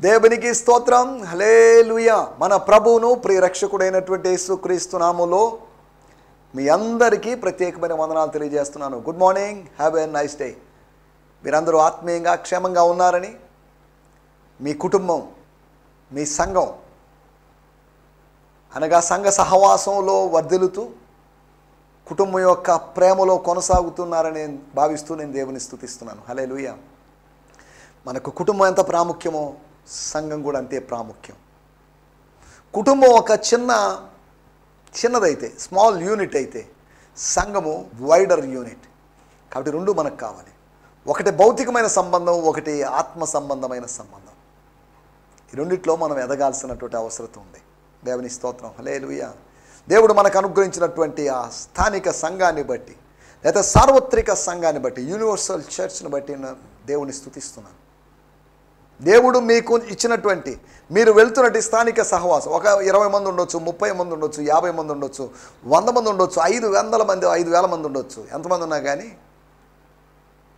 దేవునికి స్తోత్రం. హల్లెలూయా. మన ప్రభువును ప్రియరక్షకుడైనటువంటి యేసుక్రీస్తు నామములో మీ అందరికీ ప్రత్యేకమైన వందనాలు తెలియజేస్తున్నాను. Good morning, have a nice day. మీరందరూ ఆత్మీయంగా క్షేమంగా ఉన్నారని, మీ కుటుంబం, మీ సంఘం అనగా సంఘ సహవాసంలో వర్ధిల్లుతూ కుటుంబం యొక్క ప్రేమలో కొనసాగుతున్నారని భావిస్తూ నేను దేవుని స్తుతిస్తున్నాను. హల్లెలూయా. మనకు కుటుంబం ఎంత ప్రాముఖ్యమో సంఘం కూడా అంతే ప్రాముఖ్యం. కుటుంబం ఒక చిన్నదైతే, స్మాల్ యూనిట్ అయితే, సంఘము వైడర్ యూనిట్. కాబట్టి రెండు మనకు కావాలి. ఒకటి భౌతికమైన సంబంధం, ఒకటి ఆత్మ సంబంధమైన సంబంధం. ఈ రెండిట్లో మనం ఎదగాల్సినటువంటి అవసరం ఉంది. దేవుని స్తోత్రం. హల్లెలూయా. దేవుడు మనకు అనుగ్రహించినటువంటి ఆ స్థానిక సంఘాన్ని బట్టి, లేదా సార్వత్రిక సంఘాన్ని బట్టి, యూనివర్సల్ చర్చ్ని బట్టి దేవుని స్తుతిస్తున్నాను. దేవుడు మీకు ఇచ్చినటువంటి, మీరు వెళ్తున్నట్టు స్థానిక సహవాసం, ఒక 20 మంది ఉండొచ్చు, 30 మంది ఉండొచ్చు, 50 మంది ఉండొచ్చు, 100 మంది ఉండొచ్చు, 500 మంది, 5000 మంది ఉండొచ్చు. ఎంతమంది ఉన్నా కానీ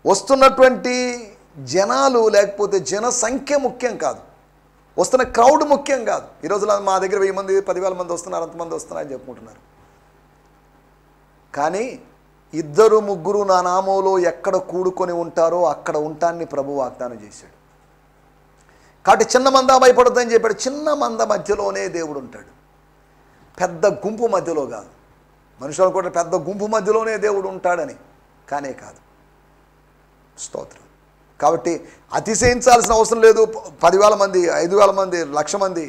వస్తున్నటువంటి జనాలు లేకపోతే జనసంఖ్య ముఖ్యం కాదు, వస్తున్న క్రౌడ్ ముఖ్యం కాదు. ఈరోజు మా దగ్గర 1000 మంది, 10,000 మంది వస్తున్నారు, అంతమంది వస్తున్నారని చెప్పుకుంటున్నారు. కానీ 2, 3 నా నామంలో ఎక్కడ కూడుకొని ఉంటారో అక్కడ ఉంటాన్ని ప్రభు వాగ్దానం చేశాడు. కాబట్టి చిన్న మంద భయపడొద్దని చెప్పాడు. చిన్న మంద మధ్యలోనే దేవుడు ఉంటాడు, పెద్ద గుంపు మధ్యలో కాదు. మనుషులు కూడా పెద్ద గుంపు మధ్యలోనే దేవుడు ఉంటాడని, కానే కాదు. స్తోత్రం. కాబట్టి అతిశయించాల్సిన అవసరం లేదు. 10,000 మంది, 5,000 మంది, 1,00,000 మంది,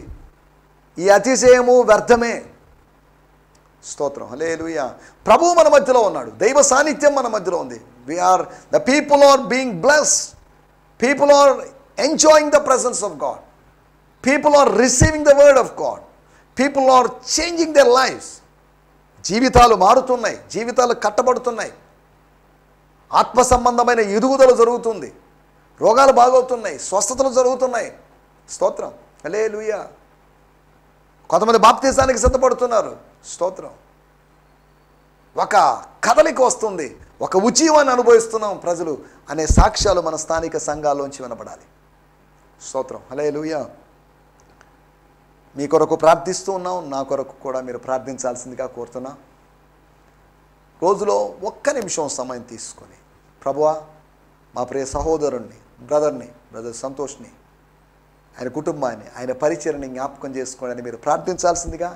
ఈ అతిశయము వ్యర్థమే. స్తోత్రం. హల్లెలూయా. ప్రభువు మన మధ్యలో ఉన్నాడు, దైవ సాన్నిధ్యం మన మధ్యలో ఉంది. The people are being blessed. People are enjoying the presence of God. People are receiving the word of God. People are changing their lives. జీవితాలు మారుతున్నాయి, జీవితాలు కట్టబడుతున్నాయి, ఆత్మ సంబంధమైన ఎదుగుదల జరుగుతుంది, రోగాలు బాగవుతున్నాయి, స్వస్థతలు జరుగుతున్నాయి. స్తోత్రం. హల్లెలూయా. కొంతమంది బాప్తిసానికి సిద్ధపడుతున్నారు. స్తోత్రం. ఒక కదలిక వస్తుంది, ఒక ఉజ్జీవాన్ని అనుభవిస్తున్నాం ప్రజలు అనే సాక్ష్యాలు మన స్థానిక సంఘాల్లోంచి వినపడాలి. స్తోత్రం. హల్లెలూయా. మీ కొరకు ప్రార్థిస్తూ ఉన్నాం, నా కొరకు కూడా మీరు ప్రార్థించాల్సిందిగా కోరుతున్నా. రోజులో 1 నిమిషం సమయం తీసుకొని, ప్రభువా, మా ప్రియ సహోదరుణ్ణి, బ్రదర్ సంతోష్ని, ఆయన కుటుంబాన్ని, ఆయన పరిచర్ని జ్ఞాపకం చేసుకోండి మీరు ప్రార్థించాల్సిందిగా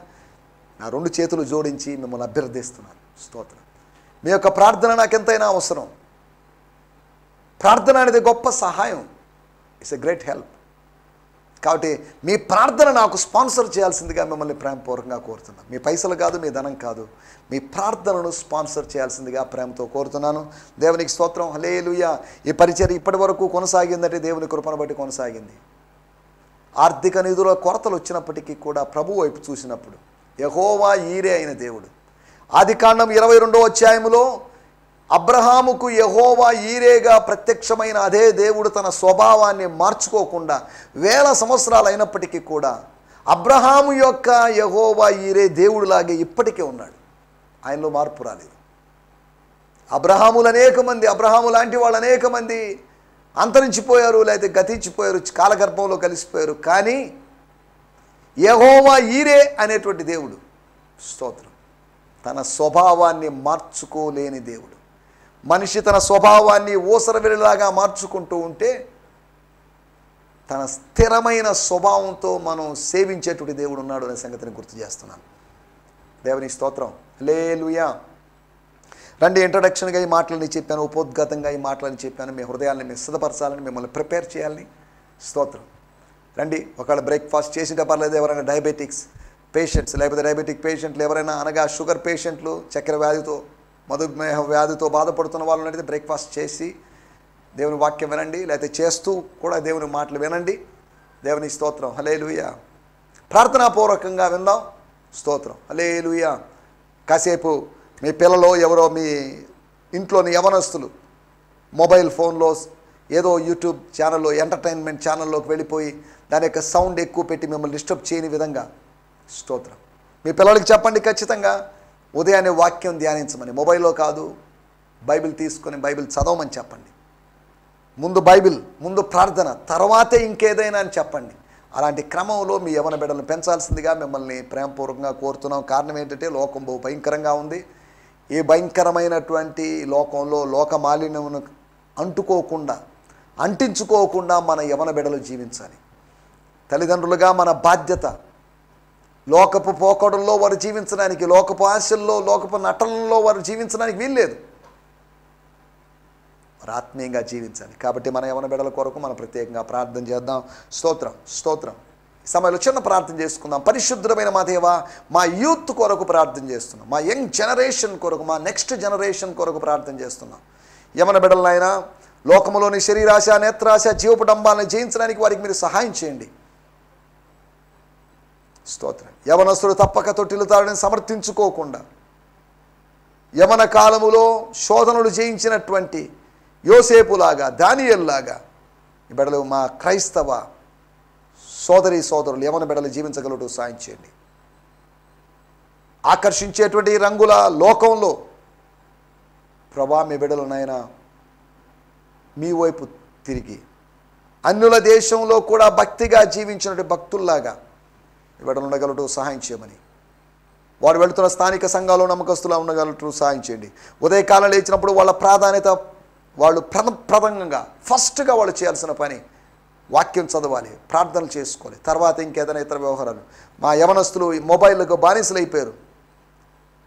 నా 2 చేతులు జోడించి మిమ్మల్ని అభ్యర్థిస్తున్నాను. స్తోత్రం. మీ యొక్క ప్రార్థన నాకు ఎంతైనా అవసరం. ప్రార్థన అనేది గొప్ప సహాయం. It's a great help. కాబట్టి మీ ప్రార్థన నాకు స్పాన్సర్ చేయాల్సిందిగా మిమ్మల్ని ప్రేమపూర్వకంగా కోరుతున్నాను. మీ పైసలు కాదు, మీ ధనం కాదు, మీ ప్రార్థనను స్పాన్సర్ చేయాల్సిందిగా ప్రేమతో కోరుతున్నాను. దేవునికి స్తోత్రం. హల్లెలూయా. ఈ పరిచర్య ఇప్పటి వరకు కొనసాగిందంటే దేవుని కృపను బట్టి కొనసాగింది. ఆర్థిక నిధుల కొరతలు వచ్చినప్పటికీ కూడా ప్రభు వైపు చూసినప్పుడు యెహోవా ఈరే అయిన దేవుడు. ఆదికాండం 22వ అధ్యాయములో అబ్రహాముకు యెహోవా ఈరేగా ప్రత్యక్షమైన అదే దేవుడు తన స్వభావాన్ని మార్చుకోకుండా 1000 సంవత్సరాలు అయినప్పటికీ కూడా అబ్రహాము యొక్క యెహోవా ఈరే దేవుడులాగే ఇప్పటికే ఉన్నాడు. ఆయనలో మార్పు రాలేదు. అబ్రహాము లాంటి వాళ్ళు అనేక మంది అంతరించిపోయారు, లేకపోతే గతించిపోయారు, కాలగర్భంలో కలిసిపోయారు. కానీ యెహోవా ఈరే అనేటువంటి దేవుడు, స్తోత్రం, తన స్వభావాన్ని మార్చుకోలేని దేవుడు. మనిషి తన స్వభావాన్ని ఊసరవెల్లిలాగా మార్చుకుంటూ ఉంటే తన స్థిరమైన స్వభావంతో మనం సేవించేటువంటి దేవుడు ఉన్నాడు అనే సంగతిని గుర్తు చేస్తున్నాను. దేవుని స్తోత్రం. హల్లెలూయా. రండి, ఇంట్రడక్షన్గా ఈ మాటలని చెప్పాను, ఉపోద్ఘాతంగా ఈ మాటలని చెప్పాను. మీ హృదయాన్ని మీరు సిద్ధపరచాలని, మిమ్మల్ని ప్రిపేర్ చేయాలని. స్తోత్రం. రండి. ఒకవేళ బ్రేక్ఫాస్ట్ చేసింటే పర్లేదు. ఎవరైనా డయాబెటిక్స్ పేషెంట్స్, లేకపోతే డయాబెటిక్ పేషెంట్లు ఎవరైనా, అనగా షుగర్ పేషెంట్లు, చక్కెర వ్యాధితో, మధుమేహ వ్యాధితో బాధపడుతున్న వాళ్ళు అయితే బ్రేక్ఫాస్ట్ చేసి దేవుని వాక్యం వినండి, లేకపోతే చేస్తూ కూడా దేవుని మాటలు వినండి. దేవుని స్తోత్రం. హల్లెలూయా. ప్రార్థనాపూర్వకంగా విందాం. స్తోత్రం. హల్లెలూయా. కాసేపు మీ పిల్లలు ఎవరో, మీ ఇంట్లోని యవనస్తులు మొబైల్ ఫోన్లో ఏదో యూట్యూబ్ ఛానల్లో, ఎంటర్టైన్మెంట్ ఛానల్లోకి వెళ్ళిపోయి దాని యొక్క సౌండ్ ఎక్కువ పెట్టి మిమ్మల్ని డిస్టర్బ్ చేయని విధంగా, స్తోత్రం, మీ పిల్లలకి చెప్పండి ఖచ్చితంగా ఉదయాన్నే వాక్యం ధ్యానించమని. మొబైల్లో కాదు, బైబిల్ తీసుకొని బైబిల్ చదవమని చెప్పండి. ముందు బైబిల్, ముందు ప్రార్థన, తర్వాతే ఇంకేదైనా అని చెప్పండి. అలాంటి క్రమంలో మీ యవన బిడ్డలను పెంచాల్సిందిగా మిమ్మల్ని ప్రేమపూర్వకంగా కోరుతున్నాం. కారణం ఏంటంటే లోకం బహు భయంకరంగా ఉంది. ఈ భయంకరమైనటువంటి లోకంలో లోక మాలిన్యమును అంటించుకోకుండా మన యవన బిడ్డలు జీవించాలి. తల్లిదండ్రులుగా మన బాధ్యత లోకపు పోకడల్లో వారు జీవించడానికి, లోకపు ఆశల్లో, లోకపు నటనల్లో వారు జీవించడానికి వీల్లేదు. వారు ఆత్మీయంగా జీవించాలి. కాబట్టి మన యవన బిడ్డల కొరకు మనం ప్రత్యేకంగా ప్రార్థన చేద్దాం. స్తోత్రం. ఈ సమయంలో చిన్న ప్రార్థన చేసుకుందాం. పరిశుద్ధమైన మా దేవా, మా యూత్ కొరకు ప్రార్థన చేస్తున్నాం. మా యంగ్ జనరేషన్ కొరకు, మా నెక్స్ట్ జనరేషన్ కొరకు ప్రార్థన చేస్తున్నాం. యవన బిడ్డలనైనా లోకములోని శరీరాశ, నేత్రాశ, జీవపు డంబాలను జయించడానికి వారికి మీరు సహాయం చేయండి. స్తోత్రం. యవనస్తుడు తప్పక తొట్టిల్లుతాడని సమర్థించుకోకుండా, యవన కాలములో శోధనలు జయించినటువంటి యోసేపులాగా, దానియేలులాగా ఈ బిడ్డలు మా క్రైస్తవ సోదరులు యవన బిడ్డలు జీవించగలడు సాయం చేయండి. ఆకర్షించేటువంటి రంగుల లోకంలో ప్రభా మీ బిడ్డలనైనా మీ వైపు తిరిగి అన్యుల దేశంలో కూడా భక్తిగా జీవించినటువంటి భక్తుల్లాగా ఈ బిడ్డలు ఉండగలడు సహాయం చేయమని, వారు వెళుతున్న స్థానిక సంఘాల్లో నమ్మకస్తులా ఉండగలరు సాయం చేయండి. ఉదయకాలం లేచినప్పుడు వాళ్ళ ప్రాధాన్యత, వాళ్ళు ప్రథమంగా ఫస్ట్గా వాళ్ళు చేయాల్సిన పని వాక్యం చదవాలి, ప్రార్థనలు చేసుకోవాలి. తర్వాత ఇంకేదైనా ఇతర వ్యవహారాలు. మా యవనస్తులు మొబైల్లకు బానిసలు అయిపోయారు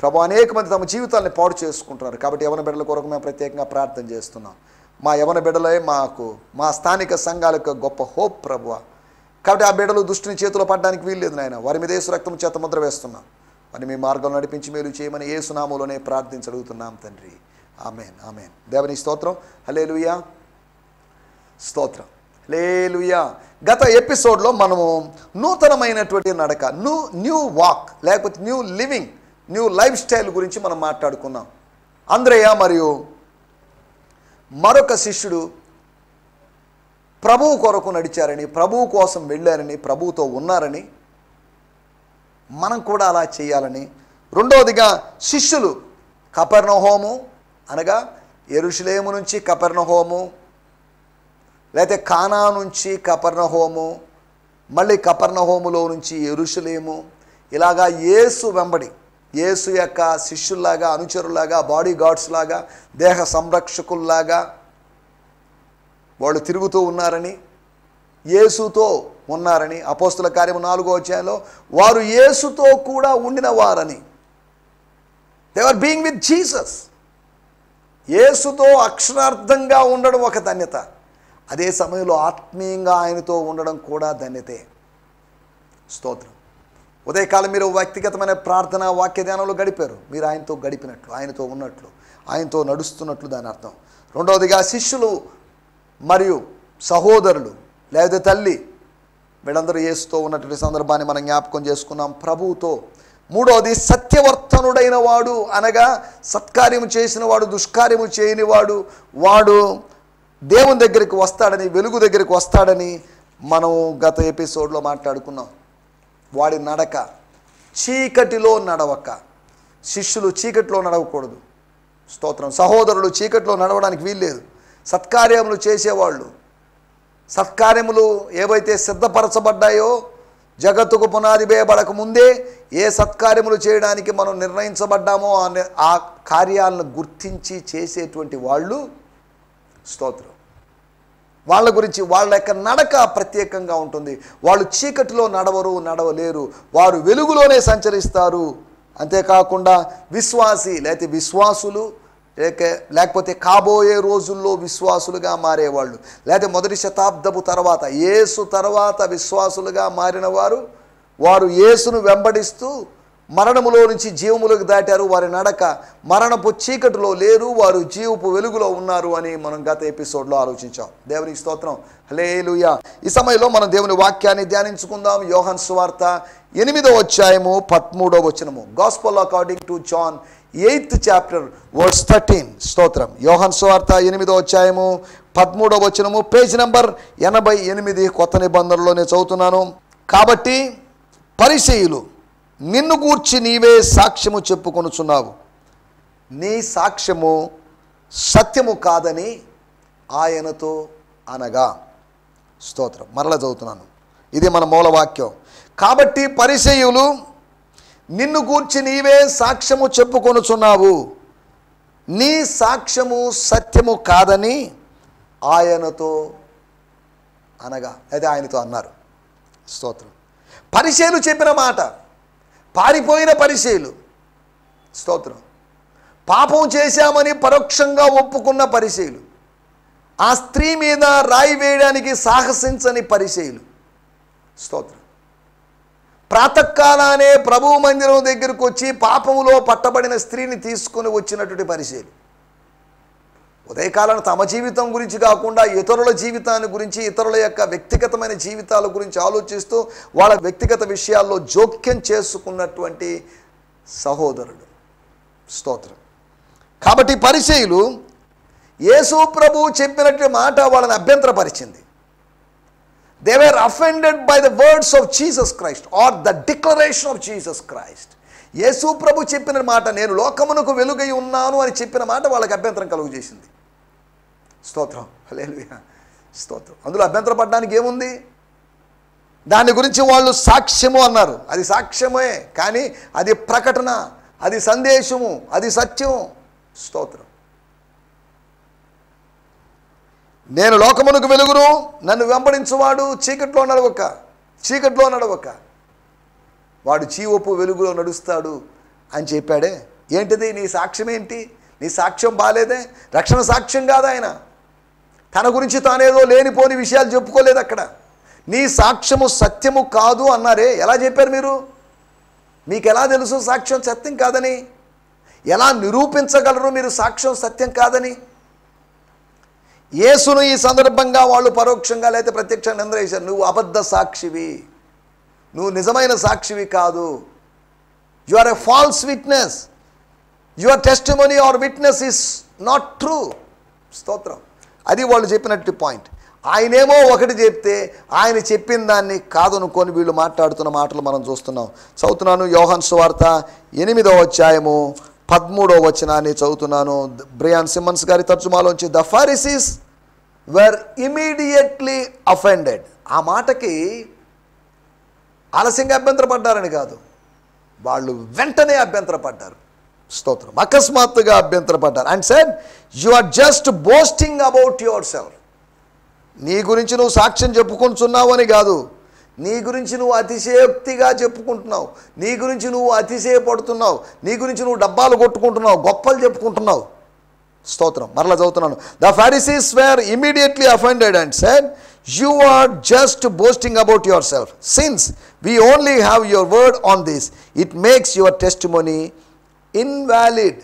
ప్రభు. అనేక మంది తమ జీవితాన్ని పాడు చేసుకుంటున్నారు. కాబట్టి యవన బిడ్డల కొరకు మేము ప్రత్యేకంగా ప్రార్థన చేస్తున్నాం. మా యవన బిడ్డలే మా స్థానిక సంఘాలకు గొప్ప హోప్ ప్రభువా. కాబట్టి ఆ బిడ్డలు దుష్టుని చేతిలో పడడానికి వీల్లేదు నాయన. వారి మీద యేసు రక్తం చేత ముద్ర వేస్తున్నాం. వారిని మీ మార్గంలో నడిపించి మేలు చేయమని యేసు నామములోనే ప్రార్థించగలుగుతున్నాం తండ్రి. ఆమేన్. దేవుని స్తోత్రం. హల్లెలూయా. స్తోత్రం. హల్లెలూయా. గత ఎపిసోడ్లో మనము నూతనమైనటువంటి నడక, న్యూ వాక్ లేకపోతే new living, new life style గురించి మనం మాట్లాడుకున్నాం. అంద్రయ్య మరియు మరొక శిష్యుడు ప్రభువు కొరకు నడిచారని, ప్రభువు కోసం వెళ్ళారని, ప్రభువుతో ఉన్నారని, మనం కూడా అలా చేయాలని. రెండవదిగా శిష్యులు కపెర్నహూము అనగా యెరూషలేము నుంచి కపెర్నహూము, లేకపోతే కానా నుంచి కపెర్నహూము, మళ్ళీ కపెర్నహూములో నుంచి యెరూషలేము, ఇలాగా యేసు వెంబడి, యేసు యొక్క శిష్యుల్లాగా, అనుచరులాగా, బాడీ గార్డ్స్ లాగా, దేహ సంరక్షకుల్లాగా వాళ్ళు తిరుగుతూ ఉన్నారని, యేసుతో ఉన్నారని, అపోస్తుల కార్యము 4వ అధ్యాయంలో వారు యేసుతో కూడా ఉండిన వారని, they are being with Jesus. యేసుతో అక్షరార్థంగా ఉండడం ఒక ధన్యత, అదే సమయంలో ఆత్మీయంగా ఆయనతో ఉండడం కూడా ధన్యతే. స్తోత్రం. ఉదయకాలం మీరు వ్యక్తిగతమైన ప్రార్థన వాక్య ధ్యానంలో గడిపారు. మీరు ఆయనతో గడిపినట్లు, ఆయనతో ఉన్నట్లు, ఆయనతో నడుస్తున్నట్లు దాని అర్థం. రెండవదిగా శిష్యులు మరియు సహోదరులు లేదా తల్లి వీళ్ళందరూ యేసుతో ఉన్నటువంటి సందర్భాన్ని మనం జ్ఞాపకం చేసుకున్నాం ప్రభువుతో. మూడవది సత్యవర్తనుడైన వాడు అనగా సత్కార్యము చేసిన వాడు, దుష్కార్యము చేయనివాడు, వాడు దేవుని దగ్గరికి వస్తాడని, వెలుగు దగ్గరికి వస్తాడని మనం గత ఎపిసోడ్లో మాట్లాడుకున్నాం. వాడి నడక చీకటిలో నడవక, శిష్యులు చీకటిలో నడవకూడదు. స్తోత్రం. సహోదరులు చీకటిలో నడవడానికి వీల్లేదు. సత్కార్యములు చేసేవాళ్ళు, సత్కార్యములు ఏవైతే సిద్ధపరచబడ్డాయో జగత్తుకు పునాది వేయబడక ముందే ఏ సత్కార్యములు చేయడానికి మనం నిర్ణయించబడ్డామో ఆ కార్యాలను గుర్తించి చేసేటువంటి వాళ్ళు, స్తోత్రం, వాళ్ళ గురించి వాళ్ళ యొక్క నడక ప్రత్యేకంగా ఉంటుంది. వాళ్ళు చీకటిలో నడవలేరు, వారు వెలుగులోనే సంచరిస్తారు. అంతేకాకుండా విశ్వాసి లేకపోతే విశ్వాసులు లేకపోతే కాబోయే రోజుల్లో విశ్వాసులుగా మారేవాళ్ళు, లేకపోతే మొదటి శతాబ్దపు తర్వాత యేసు తర్వాత విశ్వాసులుగా మారిన వారు యేసును వెంబడిస్తూ మరణములో నుంచి జీవములకు దాటారు. వారి నడక మరణపు చీకటిలో లేరు, వారు జీవపు వెలుగులో ఉన్నారు అని మనం గత ఎపిసోడ్లో ఆలోచించాం. దేవునికి స్తోత్రం. హల్లెలూయా. ఈ సమయంలో మనం దేవుని వాక్యాన్ని ధ్యానించుకుందాం. యోహాను సువార్త 8వ అధ్యాయము 13వ వచనము. Gospel according to John 8th chapter verse 13. స్తోత్రం. యోహాను సువార్త 8వ అధ్యాయము 13వ వచనము, పేజ్ నంబర్ 88 కొత్త నిబంధనలోనే చదువుతున్నాను. కాబట్టి పరిసయ్యులు నిన్ను గూర్చి నీవే సాక్ష్యము చెప్పుకొనుచున్నావు, నీ సాక్ష్యము సత్యము కాదని ఆయనతో అనగా. స్తోత్రం. మరలా చదువుతున్నాను. ఇది మన మూలవాక్యం. కాబట్టి పరిసయ్యులు నిన్ను గూర్చి నీవే సాక్ష్యము చెప్పుకొనుచున్నావు, నీ సాక్ష్యము సత్యము కాదని ఆయనతో అనగా, అదే ఆయనతో అన్నారు. స్తోత్రం. పరిసయ్యులు చెప్పిన మాట, పారిపోయిన పరిసయ్యులు, స్తోత్రం, పాపం చేశామని పరోక్షంగా ఒప్పుకున్న పరిసయ్యులు, ఆ స్త్రీ మీద రాయి వేయడానికి సాహసించని పరిసయ్యులు, స్తోత్రం, ప్రాతకాలానే ప్రభువు మందిరం దగ్గరకు వచ్చి పాపములో పట్టబడిన స్త్రీని తీసుకుని వచ్చినటువంటి పరిసయ్యులు, ఉదయకాలం తమ జీవితం గురించి కాకుండా ఇతరుల జీవితాన్ని గురించి, ఇతరుల యొక్క వ్యక్తిగతమైన జీవితాల గురించి ఆలోచిస్తూ వాళ్ళ వ్యక్తిగత విషయాల్లో జోక్యం చేసుకున్నటువంటి సహోదరుడు, స్తోత్రం. కాబట్టి పరిసయ్యులు యేసు ప్రభువు చెప్పినట్టు మాట వాళ్ళని అభ్యంతరపరిచింది. They were offended by the words of Jesus Christ or the declaration of Jesus Christ. Yesu ప్రభు చెప్పిన మాట, నేను లోకమునకు వెలుగై ఉన్నాను అని చెప్పిన మాట వాళ్ళకి అభ్యంతరం కలుగు చేసింది. స్తోత్రం, హల్లెలూయా, స్తోత్రం. అందులో అభ్యంతరపడడానికి ఏముంది? దాని గురించి వాళ్ళు సాక్ష్యము అన్నారు. అది సాక్ష్యమే, కానీ అది ప్రకటన, అది సందేశము, అది సత్యం. స్తోత్రం. నేను లోకమునకు వెలుగును, నన్ను వెంబడించువాడు చీకట్లో నడవక వాడు జీవపు వెలుగులో నడుస్తాడు అని చెప్పాడే. ఏంటిది? నీ సాక్ష్యం ఏంటి? నీ సాక్ష్యం బాలేదే. రక్షణ సాక్ష్యం కాదు. ఆయన తన గురించి తానేదో లేనిపోని విషయాలు చెప్పుకోలేదు అక్కడ. నీ సాక్ష్యము సత్యము కాదు అన్నారే. ఎలా చెప్పారు మీరు? మీకు ఎలా తెలుసు సాక్ష్యం సత్యం కాదని? ఎలా నిరూపించగలరు మీరు సాక్ష్యం సత్యం కాదని? యేసును ఈ సందర్భంగా వాళ్ళు పరోక్షంగా లేకపోతే ప్రత్యక్షంగా నిందవేశారు. నువ్వు అబద్ధ సాక్షివి, నువ్వు నిజమైన సాక్షివి కాదు, you are a false witness, your testimony are witness is not true. స్తోత్రం. అది వాళ్ళు చెప్పినట్టు పాయింట్. ఆయనేమో ఒకటి చెప్తే ఆయన చెప్పిన దాన్ని కాదనుకొని వీళ్ళు మాట్లాడుతున్న మాటలు మనం చూస్తున్నాం. చదువుతున్నాను, యోహాను సువార్త 8వ అధ్యాయము 13వ వచనాన్ని చదువుతున్నాను. బ్రియాన్ సిమ్మన్స్ గారి తర్జుమాలోంచి, the Pharisees were immediately offended. ఆ మాటకి ఆలస్యంగా అభ్యంతరపడ్డారని కాదు, వాళ్ళు వెంటనే అభ్యంతరపడ్డారు. స్తోత్రం. అకస్మాత్తుగా అభ్యంతరపడ్డారు. And said, you are just boasting about yourself. నీ గురించి నువ్వు సాక్ష్యం చెప్పుకుంటున్నావు అని కాదు, నీ గురించి నువ్వు అతిశయోక్తిగా చెప్పుకుంటున్నావు, నీ గురించి నువ్వు అతిశయపడుతున్నావు, నీ గురించి నువ్వు డబ్బాలు కొట్టుకుంటున్నావు, గొప్పలు చెప్పుకుంటున్నావు. స్తోత్రం. మరలా చదువుతున్నాను. The Pharisees were immediately offended and said, you are just boasting about yourself. Since we only have your word on this, it makes your testimony invalid.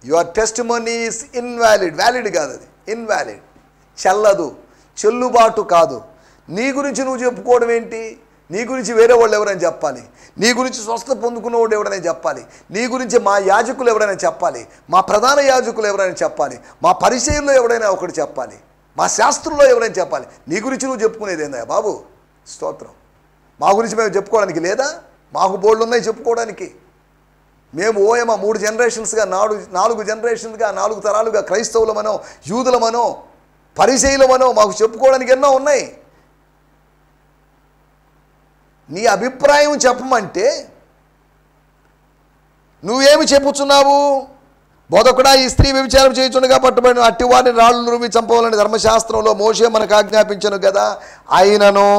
Your testimony is invalid. Valid కాదు, అది invalid, చెల్లదు, చెల్లుబాటు కాదు. నీ గురించి నువ్వు చెప్పుకోవడం ఏంటి? నీ గురించి వేరే వాళ్ళు ఎవరైనా చెప్పాలి, నీ గురించి స్వస్థత పొందుకున్నవాడు ఎవరైనా చెప్పాలి, నీ గురించి మా యాజకులు ఎవరైనా చెప్పాలి, మా ప్రధాన యాజకులు ఎవరైనా చెప్పాలి, మా పరిచయంలో ఎవరైనా ఒకటి చెప్పాలి, మా శాస్త్రంలో ఎవరైనా చెప్పాలి. నీ గురించి నువ్వు చెప్పుకునేది ఏందా బాబు? స్తోత్రం. మా గురించి మేము చెప్పుకోవడానికి లేదా? మాకు బోర్డులు ఉన్నాయి చెప్పుకోవడానికి. మేము ఓయమా 3 జనరేషన్స్గా 4 జనరేషన్స్గా 4 తరాలుగా క్రైస్తవులమనో, యూదులమనో, పరిచయులమనో మాకు చెప్పుకోవడానికి ఎన్నో ఉన్నాయి. నీ అభిప్రాయం చెప్పమంటే నువ్వేమి చెప్పుచున్నావు? బోధకుడా, ఈ స్త్రీ వ్యభిచారం చేయుచుండగా పట్టుబడిన అట్టి వారిని రాళ్ళు నురిమి చంపవాలని ధర్మశాస్త్రంలో మోషే మనకు ఆజ్ఞాపించను కదా. అయినను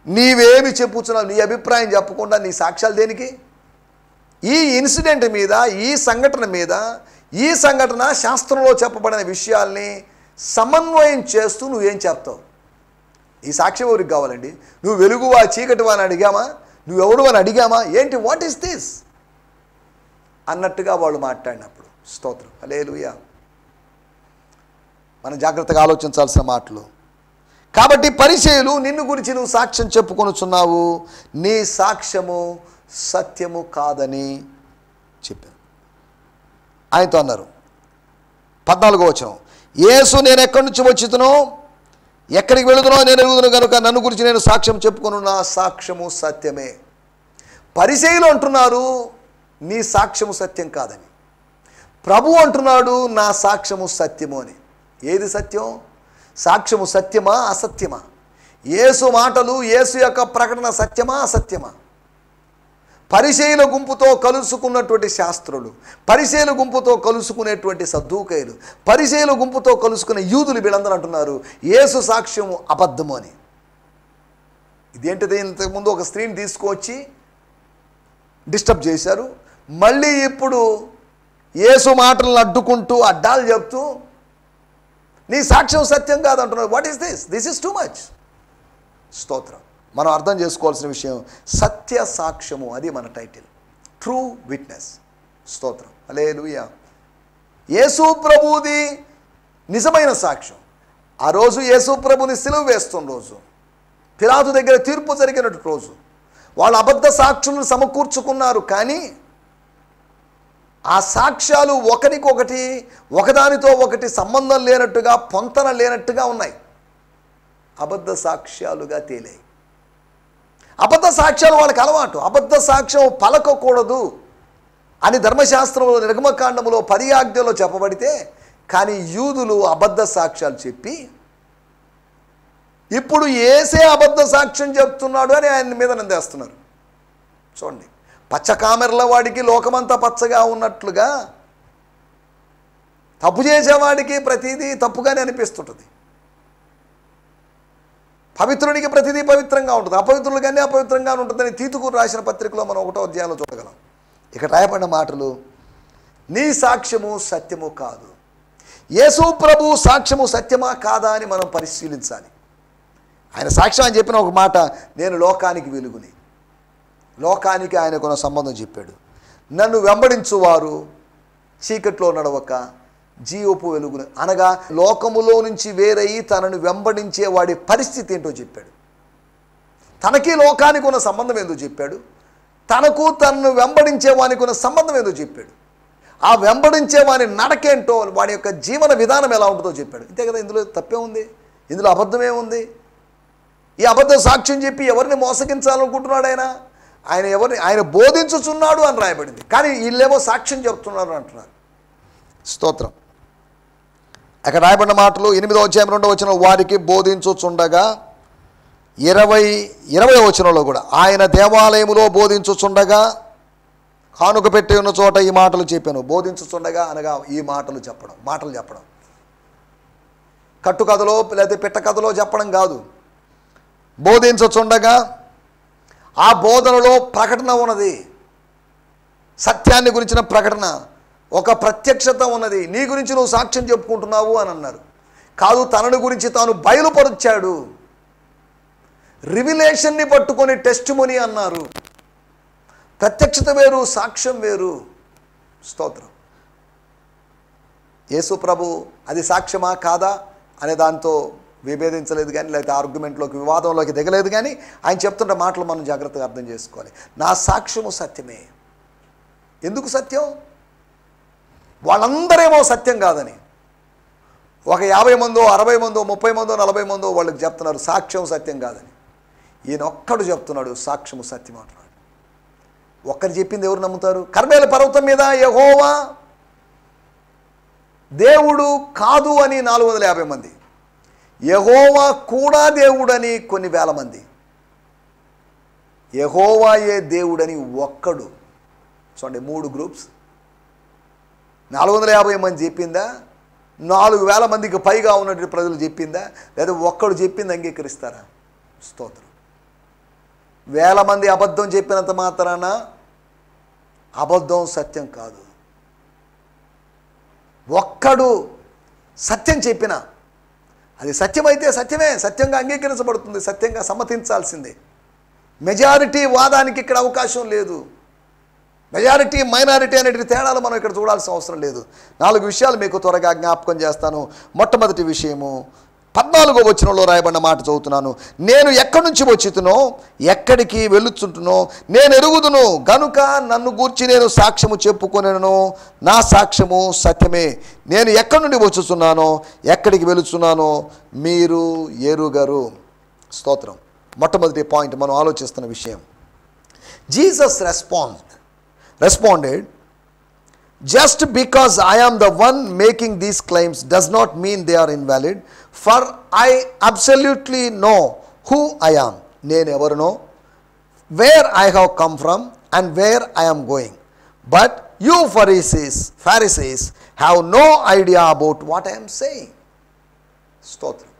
నీవేమి చెప్పుచున్నావు? నీ అభిప్రాయం చెప్పకుండా నీ సాక్ష్యాలు దేనికి? ఈ ఇన్సిడెంట్ మీద, ఈ సంఘటన మీద, ఈ సంఘటన శాస్త్రంలో చెప్పబడిన విషయాల్ని సమన్వయం చేస్తూ నువ్వేం చెప్తావు? ఈ సాక్ష్యం ఎవరికి కావాలండి? నువ్వు వెలుగువా చీకటివా అని అడిగామా? నువ్వెవడు అని అడిగామా? ఏంటి, వాట్ ఈస్ దిస్ అన్నట్టుగా వాళ్ళు మాట్లాడినప్పుడు, స్తోత్రం, హల్లెలూయా, మనం జాగ్రత్తగా ఆలోచించాల్సిన మాటలు. కాబట్టి పరిచయులు నిన్ను గురించి నువ్వు సాక్ష్యం చెప్పుకొనుచున్నావు, నీ సాక్ష్యము సత్యము కాదని చెప్పారు. ఆయనతో అన్నారు. 14వ వచనం, యేసు నేను ఎక్కడి నుంచి వచ్చుతునో, ఎక్కడికి వెళుతునో నేను ఎరుగుదును కనుక నన్ను గురించి నేను సాక్ష్యం చెప్పుకొను, నా సాక్ష్యము సత్యమే. పరిచయులు అంటున్నారు నీ సాక్ష్యము సత్యం కాదని, ప్రభు అంటున్నాడు నా సాక్ష్యము సత్యము అని. ఏది సత్యం? సాక్ష్యము సత్యమా అసత్యమా? యేసు మాటలు, యేసు యొక్క ప్రకటన సత్యమా అసత్యమా? పరిసయ్యుల గుంపుతో కలుసుకున్నటువంటి శాస్త్రులు, పరిసయ్యుల గుంపుతో కలుసుకునేటువంటి సద్దూకయ్యులు, పరిసయ్యుల గుంపుతో కలుసుకునే యూదులు వీళ్ళందరూ అంటున్నారు యేసు సాక్ష్యము అబద్ధము అని. ఇదేంటిది? ఇంతకుముందు ఒక స్త్రీని తీసుకొచ్చి డిస్టర్బ్ చేశారు, మళ్ళీ ఇప్పుడు యేసు మాటలను అడ్డుకుంటూ అడ్డాలు చెప్తూ నీ సాక్ష్యం సత్యం కాదంటున్నారు. What is this? This is too much. స్తోత్రం. మనం అర్థం చేసుకోవాల్సిన విషయం సత్య సాక్ష్యము, అది మన టైటిల్, ట్రూ విట్నెస్. స్తోత్రం. హల్లెలూయా. యేసు ప్రభువుది నిజమైన సాక్ష్యం. ఆ రోజు యేసు ప్రభుని సిలువ వేస్తున్న రోజు, పిలాతు దగ్గర తీర్పు జరిగినట్టు రోజు, వాళ్ళు అబద్ధ సాక్షులను సమకూర్చుకున్నారు. కానీ ఆ సాక్ష్యాలు ఒకరికొకటి, ఒకదానితో ఒకటి సంబంధం లేనట్టుగా, పొంతన లేనట్టుగా ఉన్నాయి. అబద్ధ సాక్ష్యాలుగా తేలాయి. అబద్ధ సాక్ష్యాలు వాళ్ళకి అలవాటు. అబద్ధ సాక్ష్యం పలకకూడదు అని ధర్మశాస్త్రంలో నిర్గమకాండములో 10 ఆజ్ఞల్లో చెప్పబడితే, కానీ యూదులు అబద్ధ సాక్ష్యాలు చెప్పి ఇప్పుడు యేసే అబద్ధ సాక్ష్యం చెప్తున్నాడు అని ఆయన మీద నిందేస్తున్నారు. చూడండి, పచ్చ కామెర్ల వాడికి లోకమంతా పచ్చగా ఉన్నట్లుగా తప్పు చేసేవాడికి ప్రతిదీ తప్పుగానే అనిపిస్తుంటుంది. పవిత్రునికి ప్రతిదీ పవిత్రంగా ఉంటుంది, అపవిత్రులుగానే అపవిత్రంగా ఉంటుందని తీతుకు రాసిన పత్రికలో మనం 1వ అధ్యాయంలో చూడగలం. ఇక్కడ రాయబడిన మాటలు, నీ సాక్ష్యము సత్యము కాదు. యేసు ప్రభు సాక్ష్యము సత్యమా కాదా అని మనం పరిశీలించాలి. ఆయన సాక్ష్యం అని చెప్పిన ఒక మాట, నేను లోకానికి వెలుగుని. లోకానికి ఆయనకున్న సంబంధం చెప్పాడు. నన్ను వెంబడించువారు చీకట్లో నడవక జీవపు వెలుగును, అనగా లోకములో నుంచి వేరయ్యి తనను వెంబడించే వాడి పరిస్థితి ఏంటో చెప్పాడు. తనకి లోకానికి ఉన్న సంబంధం ఏందో చెప్పాడు. తనకు తనను వెంబడించే వానికి ఉన్న సంబంధం ఏందో చెప్పాడు. ఆ వెంబడించే వాని నడకేంటో, వాడి యొక్క జీవన విధానం ఎలా ఉంటుందో చెప్పాడు. ఇంతే కదా, ఇందులో తప్పే ఉంది? ఇందులో అబద్ధమే ఉంది? ఈ అబద్ధ సాక్ష్యం చెప్పి ఎవరిని మోసగించాలనుకుంటున్నాడు ఆయన? ఆయన బోధించుచున్నాడు అని రాయబడింది, కానీ వీళ్ళేమో సాక్ష్యం చెప్తున్నారు అంటున్నారు. స్తోత్రం. అక్కడ రాయబడిన మాటలు 8వ అధ్యాయం 2వ వచనంలో, వారికి బోధించుచుండగా 20వ వచనంలో కూడా, ఆయన దేవాలయములో బోధించుచుండగా కానుక పెట్టి ఉన్న చోట ఈ మాటలు చెప్పాను. బోధించుచుండగా అనగా ఈ మాటలు చెప్పడం, కట్టుకథలో లేదా పిట్ట కథలో చెప్పడం కాదు. బోధించుచుండగా ఆ బోధనలో ప్రకటన ఉన్నది, సత్యాన్ని గురించిన ప్రకటన, ఒక ప్రత్యక్షత ఉన్నది. నీ గురించి నువ్వు సాక్ష్యం చెప్పుకుంటున్నావు అని అన్నారు. కాదు, తనని గురించి తాను బయలుపరిచాడు. రివిలేషన్ని పట్టుకొని టెస్టిమోనీ అన్నారు. ప్రత్యక్షత వేరు, సాక్ష్యం వేరు. స్తోత్రం. యేసు ప్రభు అది సాక్ష్యమా కాదా అనే దాంతో విభేదించలేదు కానీ, లేకపోతే ఆర్గ్యుమెంట్లోకి, వివాదంలోకి దిగలేదు కానీ, ఆయన చెప్తున్న మాటలు మనం జాగ్రత్తగా అర్థం చేసుకోవాలి. నా సాక్ష్యము సత్యమే. ఎందుకు సత్యం? వాళ్ళందరేమో సత్యం కాదని, ఒక 50 మందో 60 మందో 30 మందో 40 మందో వాళ్ళకి చెప్తున్నారు సాక్ష్యం సత్యం కాదని. ఈయన ఒక్కడు చెప్తున్నాడు సాక్ష్యము సత్యం అంటున్నాడు. ఒక్కరు చెప్పింది ఎవరు నమ్ముతారు? కర్మేలు పర్వతం మీద యెహోవా దేవుడు కాదు అని 450 మంది, యెహోవా కూడా దేవుడని కొన్ని వేల మంది, యెహోవాయే దేవుడని ఒక్కడు. చూడండి, 3 గ్రూప్స్. 450 మంది చెప్పిందా? 4000 మందికి పైగా ఉన్నటువంటి ప్రజలు చెప్పిందా? లేదా ఒక్కడు చెప్పింది అంగీకరిస్తారా? స్తోత్రం. 1000 మంది అబద్ధం చెప్పినంత మాత్రాన అబద్ధం సత్యం కాదు. ఒక్కడు సత్యం చెప్పినా అది సత్యమైతే సత్యమే, సత్యంగా అంగీకరించబడుతుంది, సత్యంగా సమ్మతించాల్సిందే. మెజారిటీ వాదానికి ఇక్కడ అవకాశం లేదు. మెజారిటీ మైనారిటీ అనేటి తేడాలు మనం ఇక్కడ చూడాల్సిన అవసరం లేదు. 4 విషయాలు మీకు త్వరగా జ్ఞాపకం చేస్తాను. మొట్టమొదటి విషయము 14వ వచనంలో రాయబడిన మాట చదువుతున్నాను. నేను ఎక్కడి నుంచి వచ్చుతునో, ఎక్కడికి వెళ్ళుచుంటునో నేను ఎరుగుదును గనుక నన్ను గూర్చి నేను సాక్ష్యము చెప్పుకొనెను. నా సాక్ష్యము సత్యమే. నేను ఎక్కడి నుండి వచ్చుచున్నానో, ఎక్కడికి వెళుచున్నానో మీరు ఎరుగరు. స్తోత్రం. మొట్టమొదటి పాయింట్ మనం ఆలోచిస్తున్న విషయం, Jesus responded, just because I am the one making these claims does not mean they are invalid, for I absolutely know who I am, నేను ఎవరునో, where I have come from and where I am going. But you Pharisees have no idea about what I am saying. స్తోత్రం.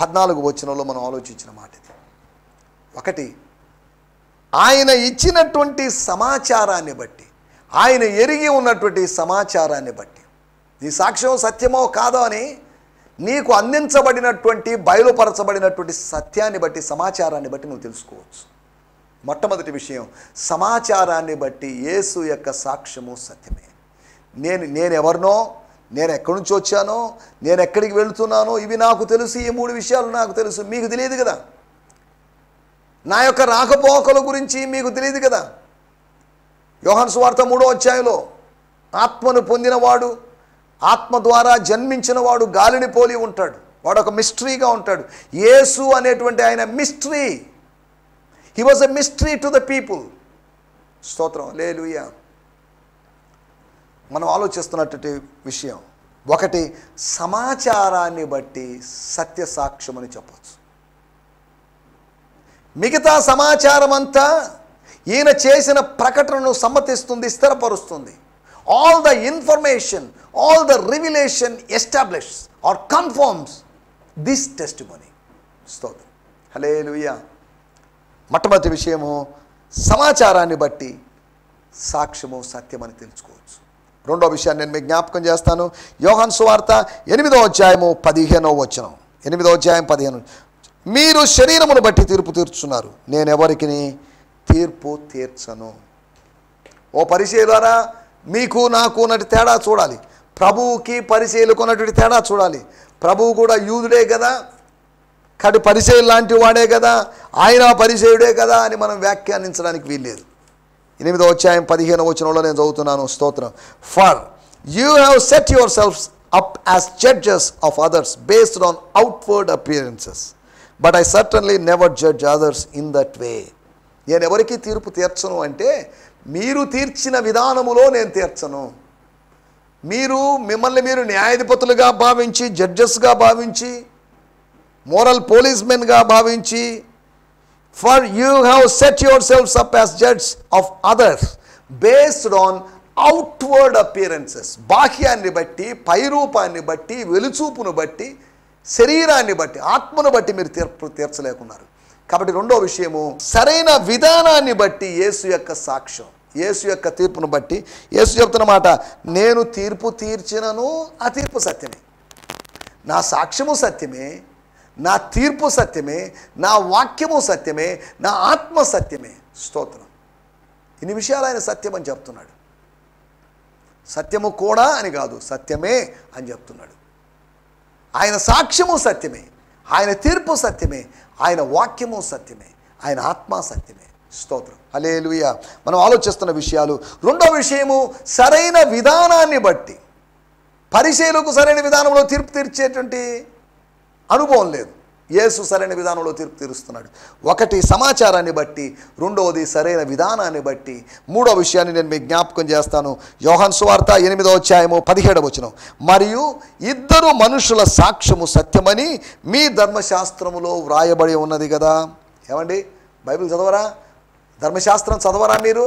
14 వచనంలో మనం ఆలోచించిన మాట ఇది. ఒకటి, ఆయన ఇచ్చినటువంటి సమాచారాన్ని బట్టి, ఆయన ఎరిగి ఉన్నటువంటి సమాచారాన్ని బట్టి, నీ సాక్ష్యం సత్యమో కాదో అని నీకు అందించబడినటువంటి బయలుపరచబడినటువంటి సత్యాన్ని బట్టి, సమాచారాన్ని బట్టి నువ్వు తెలుసుకోవచ్చు. మొట్టమొదటి విషయం, సమాచారాన్ని బట్టి యేసు యొక్క సాక్ష్యము సత్యమే. నేను ఎవరినో, నేను ఎక్కడి నుంచి వచ్చానో, నేను ఎక్కడికి వెళుతున్నానో ఇవి నాకు తెలుసు. ఈ 3 విషయాలు నాకు తెలుసు, మీకు తెలియదు కదా. నా యొక్క రాకపోకల గురించి మీకు తెలియదు కదా. యోహాను సువార్త 3వ అధ్యాయంలో ఆత్మను పొందినవాడు, ఆత్మ ద్వారా జన్మించిన వాడు గాలిని పోలి ఉంటాడు. వాడు ఒక మిస్టరీగా ఉంటాడు. యేసు అనేటువంటి ఆయన mystery. He was a mystery to the people. స్తోత్రం, హల్లెలూయా. మనం ఆలోచిస్తున్నటువంటి విషయం ఒకటి, సమాచారాన్ని బట్టి సత్య సాక్ష్యం అని చెప్పచ్చు. మిగతా సమాచారం అంతా ఈయన చేసిన ప్రకటనను సమ్మతిస్తుంది, స్థిరపరుస్తుంది. All the information, all the revelation establish or confirms this testimony. స్తోత్రం, హల్లెలూయా. మొట్టమొదటి విషయము, సమాచారాన్ని బట్టి సాక్ష్యము సత్యమని తెలుసుకోవచ్చు. రెండో విషయాన్ని నేను మీకు జ్ఞాపకం చేస్తాను. యోహాను సువార్త 8వ అధ్యాయము 15వ వచనం. 8వ అధ్యాయం 15. మీరు శరీరమును బట్టి తీర్పు తీర్చున్నారు, నేను ఎవరికి తీర్పు తీర్చను. ఓ పరిచయులారా, మీకు నాకు ఉన్నటువంటి తేడా చూడాలి. ప్రభువుకి పరిచయులకు ఉన్నటువంటి తేడా చూడాలి. ప్రభువు కూడా యూదుడే కదా, కాబట్టి పరిచయులు లాంటి వాడే కదా, ఆయన పరిచయుడే కదా అని మనం వ్యాఖ్యానించడానికి వీల్లేదు. 8వ అధ్యాయం 15వ వచనంలో నేను చదువుతున్నాను. స్తోత్రం. For you have set your shelves up as judges of others based on outward appearances, but I certainly never judge others in that way. నేను ఎవరికి తీర్పు తీర్చను అంటే, మీరు తీర్చిన విధానములో నేను తీర్చను. మిమ్మల్ని మీరు న్యాయాధిపతులుగా భావించి, జడ్జెస్గా భావించి, మోరల్ పోలీస్మెన్గా భావించి, for you have set your shelves up as judge of others based on outward appearances. బాహ్యాన్ని బట్టి, పైరూపాన్ని బట్టి, వెలుచూపును బట్టి, శరీరాన్ని బట్టి, ఆత్మను బట్టి మీరు తీర్పు తీర్చలేకున్నారు. కాబట్టి రెండో విషయము, సరైన విధానాన్ని బట్టి యేసు యొక్క సాక్ష్యం, యేసు యొక్క తీర్పును బట్టి. యేసు చెప్తున్న మాట, నేను తీర్పు తీర్చినను ఆ తీర్పు సత్యమే, నా సాక్ష్యము సత్యమే, నా తీర్పు సత్యమే, నా వాక్యము సత్యమే, నా ఆత్మ సత్యమే. స్తోత్రం. ఇన్ని విషయాలు ఆయన సత్యం అని చెప్తున్నాడు. సత్యము కూడా అని కాదు, సత్యమే అని చెప్తున్నాడు. ఆయన సాక్ష్యము సత్యమే, ఆయన తీర్పు సత్యమే, ఆయన వాక్యము సత్యమే, ఆయన ఆత్మ సత్యమే. స్తోత్రం, హల్లెలూయా. మనం ఆలోచిస్తున్న విషయాలు. రెండో విషయము, సరైన విధానాన్ని బట్టి. పరిచయులకు సరైన విధానంలో తీర్పు తీర్చేటువంటి అనుభవం లేదు. యేసు సరైన విధానంలో తీర్పు తీరుస్తున్నాడు. ఒకటి, సమాచారాన్ని బట్టి. రెండవది, సరైన విధానాన్ని బట్టి. మూడో విషయాన్ని నేను మీకు జ్ఞాపకం చేస్తాను. యోహాను సువార్త 8వ అధ్యాయము 17వ వచనం. మరియు 2 మనుషుల సాక్ష్యము సత్యమని మీ ధర్మశాస్త్రములో వ్రాయబడి ఉన్నది కదా. ఏమండి, బైబిల్ చదవరా? ధర్మశాస్త్రం చదవరా మీరు?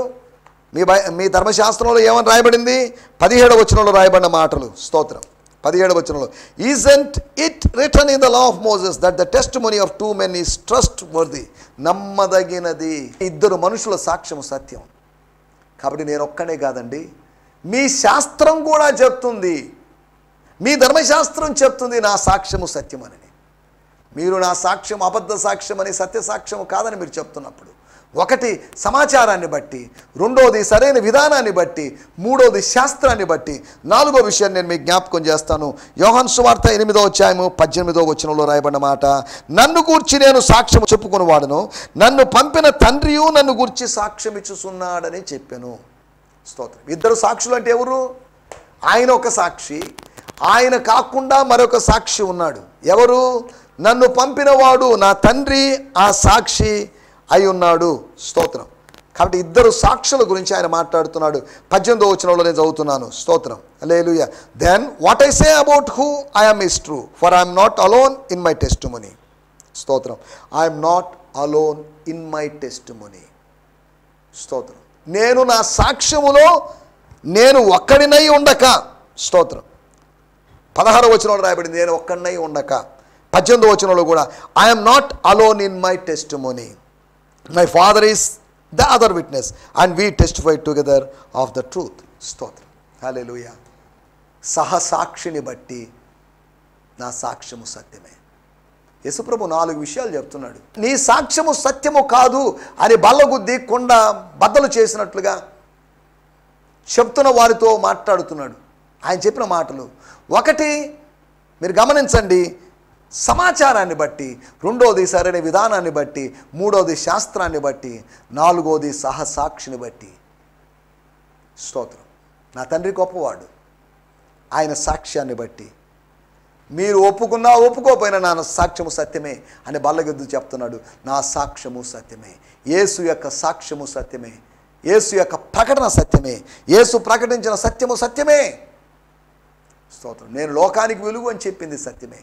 మీ ధర్మశాస్త్రంలో ఏమని రాయబడింది? 17వ వచనంలో రాయబడిన మాటలు. స్తోత్రం. 17వ వచనంలో, isn't it written in the law of Moses that the testimony of 2 men is trustworthy. నమ్మదగినది. 2 మనుషుల సాక్ష్యము సత్యం. కాబట్టి నేను ఒక్కనే కాదండి, మీ శాస్త్రం కూడా చెప్తుంది, మీ ధర్మశాస్త్రం చెప్తుంది నా సాక్ష్యము సత్యమని. మీరు నా సాక్ష్యం అబద్ధ సాక్ష్యం అని, సత్య సాక్ష్యము కాదని మీరు చెప్తున్నప్పుడు, ఒకటి సమాచారాన్ని బట్టి, రెండోది సరైన విధానాన్ని బట్టి, మూడోది శాస్త్రాన్ని బట్టి. నాలుగో విషయాన్ని నేను మీకు జ్ఞాపకం చేస్తాను. యోహాను సువార్త 8వ అధ్యాయము 18వ వచనంలో రాయబడిన మాట, నన్ను గూర్చి నేను సాక్ష్యం చెప్పుకునేవాడును, నన్ను పంపిన తండ్రియు నన్ను గూర్చి సాక్ష్యం ఇచ్చుచున్నాడని చెప్పాను. స్తోత్రం. 2 సాక్షులు అంటే ఎవరు? ఆయన ఒక సాక్షి, ఆయన కాకుండా మరొక సాక్షి ఉన్నాడు. ఎవరు? నన్ను పంపినవాడు, నా తండ్రి ఆ సాక్షి అయి ఉన్నాడు. స్తోత్రం. కాబట్టి 2 సాక్షుల గురించి ఆయన మాట్లాడుతున్నాడు. 18వ వచనంలో నేను చదువుతున్నాను. స్తోత్రం, హల్లెలూయా. Then what I say about who I am is true, for I am not alone in my testimony. స్తోత్రం. I'm not alone in my testimony. స్తోత్రం. నేను నా సాక్ష్యములో నేను ఒక్కడినై ఉండక. స్తోత్రం. 16వ వచనంలో రాయబడింది నేను ఒక్కడినై ఉండక. 18వ వచనంలో కూడా I'm not alone in my testimony, my father is the other witness and we testify together of the truth. స్తోత్రం. హల్లెలూయా. సహసాక్షిని బట్టి నా సాక్ష్యము సత్యమే. యేసుప్రభు 4 విషయాలు చెప్తున్నాడు. నీ సాక్ష్యము సత్యము కాదు అని బల్లగుద్ది కొండ బద్దలు చేసినట్లుగా చెప్తున్న వారితో మాట్లాడుతున్నాడు. ఆయన చెప్పిన మాటలు ఒకటి మీరు గమనించండి, సమాచారాన్ని బట్టి, రెండోది సరైన విధానాన్ని బట్టి, మూడోది శాస్త్రాన్ని బట్టి, నాలుగోది సహసాక్షిని బట్టి. స్తోత్రం. నా తండ్రి గొప్పవాడు. ఆయన సాక్ష్యాన్ని బట్టి మీరు ఒప్పుకున్నా ఒప్పుకోపోయినా నా సాక్ష్యము సత్యమే అని బల్లగద్దు చెప్తున్నాడు. నా సాక్ష్యము సత్యమే. యేసు యొక్క సాక్ష్యము సత్యమే. యేసు యొక్క ప్రకటన సత్యమే. యేసు ప్రకటించిన సత్యము సత్యమే. స్తోత్రం. నేను లోకానికి వెలుగు అని చెప్పింది సత్యమే.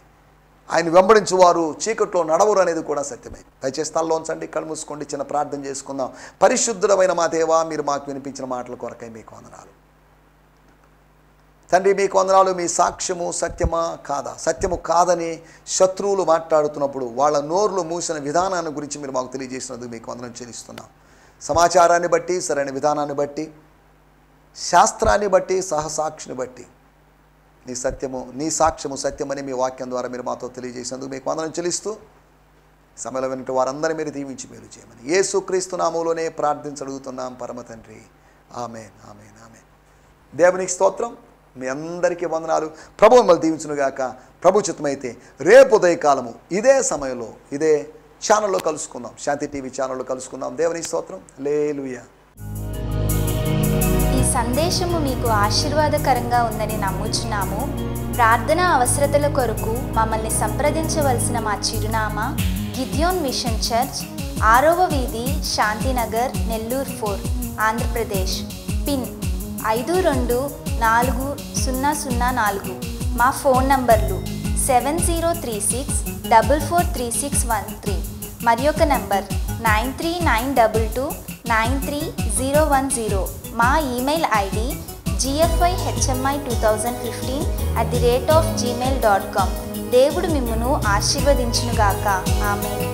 ఆయన వెంబడించువారు చీకట్లో నడవరు అనేది కూడా సత్యమే. దయచేసి స్థలంలో ఉంచండి, కళ్ళు మూసుకోండి, చిన్న ప్రార్థన చేసుకుందాం. పరిశుద్ధుడమైన మా దేవా, మీరు మాకు వినిపించిన మాటల కొరకై మీకు వందనాలు తండ్రి. మీకు వందనాలు. మీ సాక్ష్యము సత్యమా కాదా? సత్యము కాదని శత్రువులు మాట్లాడుతున్నప్పుడు వాళ్ళ నోర్లు మూసిన విధానాన్ని గురించి మీరు మాకు తెలియజేసినందుకు మీకు వందనం చెల్లిస్తున్నాం. సమాచారాన్ని బట్టి, సరైన విధానాన్ని బట్టి, శాస్త్రాన్ని బట్టి, సహసాక్షిని బట్టి నీ సత్యము, నీ సాక్ష్యము సత్యమని మీ వాక్యం ద్వారా మీరు మాతో తెలియజేసినందుకు మీకు వందనం చెల్లిస్తూ సమయంలో విన్నట్టు వారందరినీ మీరు దీవించి మేలు చేయమని యేసుక్రీస్తు నామములోనే ప్రార్థించడుగుతున్నాం పరమ తండ్రి. ఆమేన్, ఆమేన్, ఆమేన్. దేవునికి స్తోత్రం. మీ అందరికీ వందనాలు. ప్రభు మిమ్మల్ని దీవించునుగాక. ప్రభు చిత్తమైతే రేపు ఉదయకాలము ఇదే సమయంలో ఇదే ఛానల్లో కలుసుకుందాం. శాంతి టీవీ ఛానల్లో కలుసుకుందాం. దేవునికి స్తోత్రం. హల్లెలూయా. ఈ సందేశము మీకు ఆశీర్వాదకరంగా ఉందని నమ్ముచున్నాము. ప్రార్థన అవసరతల కొరకు మమ్మల్ని సంప్రదించవలసిన మా చిరునామా గిద్యోన్ మిషన్ చర్చ్, 6వ వీధి, శాంతినగర్, నెల్లూరు 4, ఆంధ్రప్రదేశ్. పిన్ 524004. మా ఫోన్ నంబర్లు 7036443613 మరి ఒక నంబర్ 9392293010. మా ఈమెయిల్ ఐడి gfihmi2015@gmail.com. దేవుడు మిమ్మును ఆశీర్వదించునుగాక. ఆమేన్.